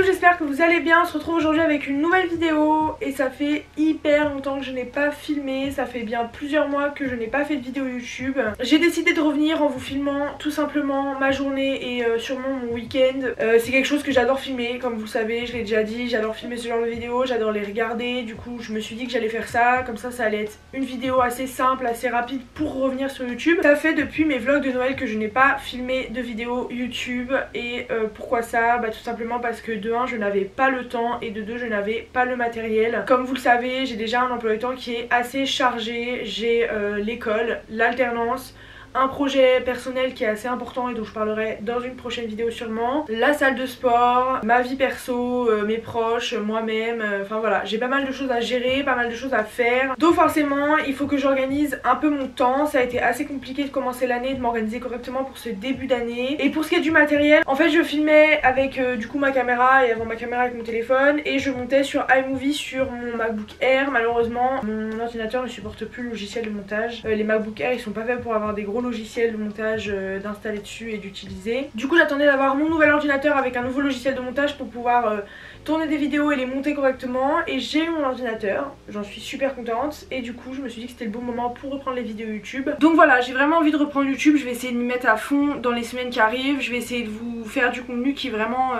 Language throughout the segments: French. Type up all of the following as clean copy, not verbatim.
J'espère que vous allez bien. On se retrouve aujourd'hui avec une nouvelle vidéo et ça fait hyper longtemps que je n'ai pas filmé, ça fait bien plusieurs mois que je n'ai pas fait de vidéo YouTube. J'ai décidé de revenir en vous filmant tout simplement ma journée et sûrement mon week-end. C'est quelque chose que j'adore filmer, comme vous le savez, je l'ai déjà dit, j'adore filmer ce genre de vidéos, j'adore les regarder. Du coup je me suis dit que j'allais faire ça, comme ça allait être une vidéo assez simple, assez rapide pour revenir sur YouTube. Ça fait depuis mes vlogs de Noël que je n'ai pas filmé de vidéo YouTube et pourquoi ça? Bah tout simplement parce que de 1 je n'avais pas le temps et de 2 je n'avais pas le matériel. Comme vous le savez, j'ai déjà un emploi du temps qui est assez chargé, j'ai l'école, l'alternance, un projet personnel qui est assez important et dont je parlerai dans une prochaine vidéo sûrement, la salle de sport, ma vie perso, mes proches, moi-même, enfin voilà, j'ai pas mal de choses à gérer, pas mal de choses à faire, donc forcément il faut que j'organise un peu mon temps. Ça a été assez compliqué de commencer l'année, de m'organiser correctement pour ce début d'année. Et pour ce qui est du matériel, en fait je filmais avec du coup ma caméra et avant ma caméra avec mon téléphone et je montais sur iMovie sur mon MacBook Air. Malheureusement mon ordinateur ne supporte plus le logiciel de montage, les MacBook Air ils sont pas faits pour avoir des gros logiciel de montage d'installer dessus et d'utiliser. Du coup j'attendais d'avoir mon nouvel ordinateur avec un nouveau logiciel de montage pour pouvoir tourner des vidéos et les monter correctement, et j'ai eu mon ordinateur, j'en suis super contente et du coup je me suis dit que c'était le bon moment pour reprendre les vidéos YouTube. Donc voilà, j'ai vraiment envie de reprendre YouTube, je vais essayer de m'y mettre à fond dans les semaines qui arrivent, je vais essayer de vous faire du contenu qui vraiment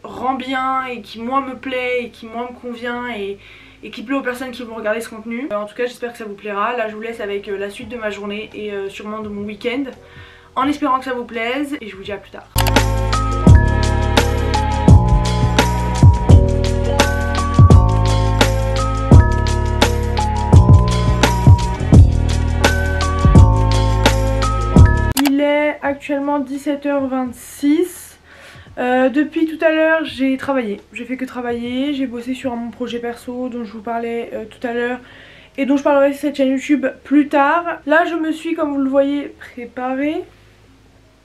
rend bien et qui moi me plaît et qui moi me convient et qui plaît aux personnes qui vont regarder ce contenu. En tout cas j'espère que ça vous plaira. Là je vous laisse avec la suite de ma journée et sûrement de mon week-end, en espérant que ça vous plaise, et je vous dis à plus tard. Il est actuellement 17h26. Depuis tout à l'heure j'ai travaillé, j'ai fait que travailler, j'ai bossé sur mon projet perso dont je vous parlais tout à l'heure et dont je parlerai sur cette chaîne YouTube plus tard. Là je me suis, comme vous le voyez, préparée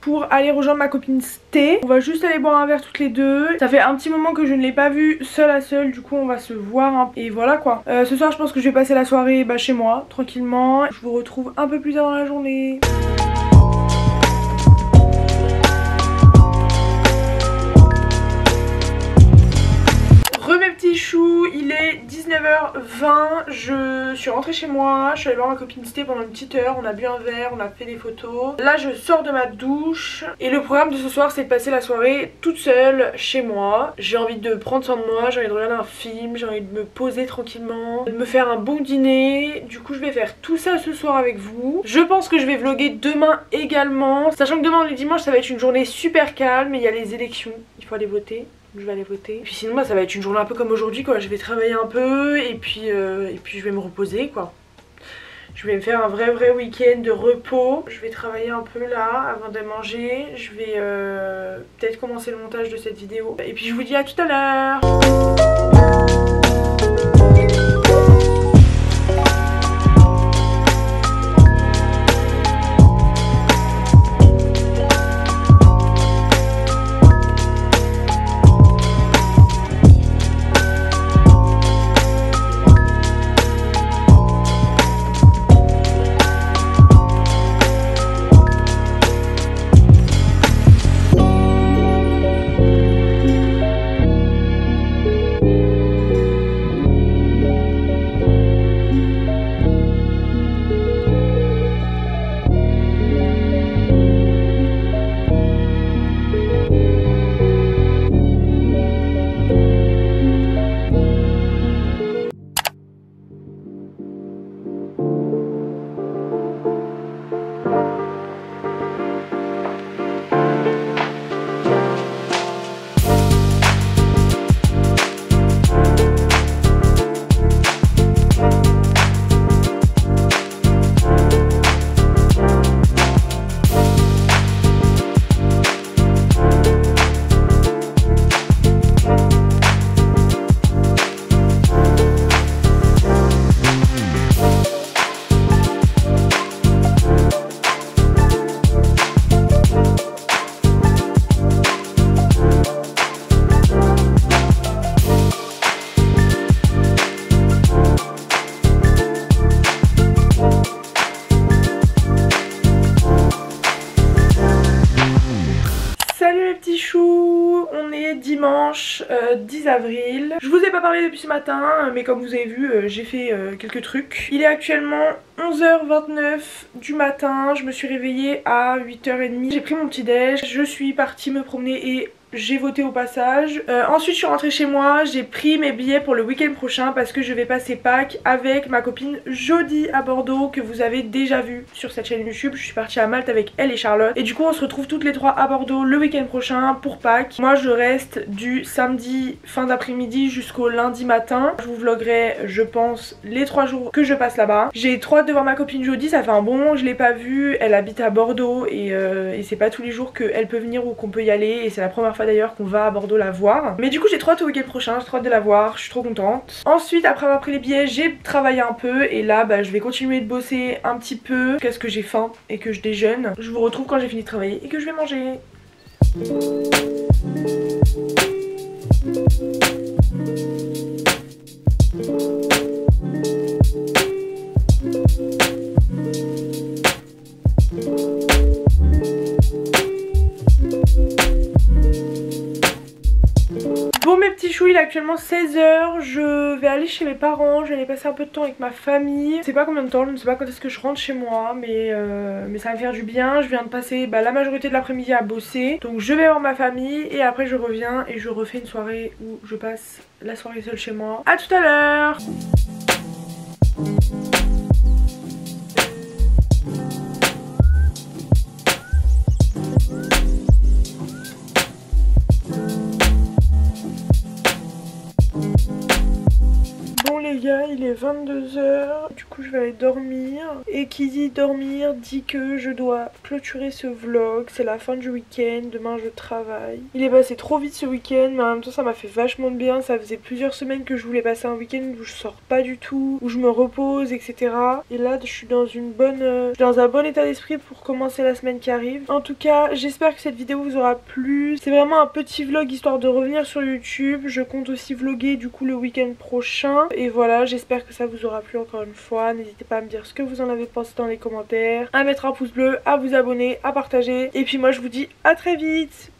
pour aller rejoindre ma copine Sté. On va juste aller boire un verre toutes les deux. Ça fait un petit moment que je ne l'ai pas vue seule à seule, du coup on va se voir et voilà quoi. Ce soir je pense que je vais passer la soirée chez moi tranquillement. Je vous retrouve un peu plus tard dans la journée. Chou, il est 19h20, je suis rentrée chez moi, je suis allée voir ma copine Sté pendant une petite heure, on a bu un verre, on a fait des photos. Là je sors de ma douche et le programme de ce soir c'est de passer la soirée toute seule chez moi. J'ai envie de prendre soin de moi, j'ai envie de regarder un film, j'ai envie de me poser tranquillement, de me faire un bon dîner. Du coup je vais faire tout ça ce soir avec vous. Je pense que je vais vlogger demain également, sachant que demain le dimanche ça va être une journée super calme, il y a les élections, il faut aller voter. Je vais aller voter. Et puis sinon bah, ça va être une journée un peu comme aujourd'hui quoi. Je vais travailler un peu et puis je vais me reposer quoi. Je vais me faire un vrai week-end de repos. Je vais travailler un peu là avant de manger. Je vais peut-être commencer le montage de cette vidéo. Et puis je vous dis à tout à l'heure. dimanche 10 avril. Je vous ai pas parlé depuis ce matin, mais comme vous avez vu, j'ai fait quelques trucs. Il est actuellement 11h29 du matin, je me suis réveillée à 8h30. J'ai pris mon petit déj, je suis partie me promener et j'ai voté au passage. Ensuite je suis rentrée chez moi, j'ai pris mes billets pour le week-end prochain parce que je vais passer Pâques avec ma copine Jodie à Bordeaux, que vous avez déjà vu sur cette chaîne YouTube. Je suis partie à Malte avec elle et Charlotte et du coup on se retrouve toutes les trois à Bordeaux le week-end prochain pour Pâques. Moi je reste du samedi fin d'après-midi jusqu'au lundi matin. Je vous vloguerai je pense les 3 jours que je passe là-bas. J'ai trop hâte de voir ma copine Jodie, ça fait un bon moment que je l'ai pas vue. Elle habite à Bordeaux et c'est pas tous les jours qu'elle peut venir ou qu'on peut y aller, et c'est la première fois d'ailleurs qu'on va à Bordeaux la voir. Mais du coup j'ai trop hâte au week-end prochain, j'ai trop hâte de la voir, je suis trop contente. Ensuite après avoir pris les billets, j'ai travaillé un peu et là je vais continuer de bosser un petit peu jusqu'à ce que j'ai faim et que je déjeune. Je vous retrouve quand j'ai fini de travailler et que je vais manger. Bon mes petits choux, il est actuellement 16h, je vais aller chez mes parents, je vais aller passer un peu de temps avec ma famille. Je sais pas combien de temps, je ne sais pas quand est-ce que je rentre chez moi, mais ça va me faire du bien. Je viens de passer la majorité de l'après-midi à bosser, donc je vais voir ma famille et après je reviens et je refais une soirée où je passe la soirée seule chez moi. A tout à l'heure. Bon les gars, il est 22h, du coup je vais aller dormir. Et qui dit dormir dit que je dois clôturer ce vlog. C'est la fin du week-end, demain je travaille. Il est passé trop vite ce week-end, mais en même temps ça m'a fait vachement de bien. Ça faisait plusieurs semaines que je voulais passer un week-end où je sors pas du tout, où je me repose, etc. Et là je suis dans un bon état d'esprit pour commencer la semaine qui arrive. En tout cas j'espère que cette vidéo vous aura plu. C'est vraiment un petit vlog histoire de revenir sur YouTube. Je compte aussi vlogger du coup le week-end prochain. Et voilà, j'espère que ça vous aura plu encore une fois. N'hésitez pas à me dire ce que vous en avez pensé dans les commentaires, à mettre un pouce bleu, à vous abonner, à partager. Et puis moi je vous dis à très vite.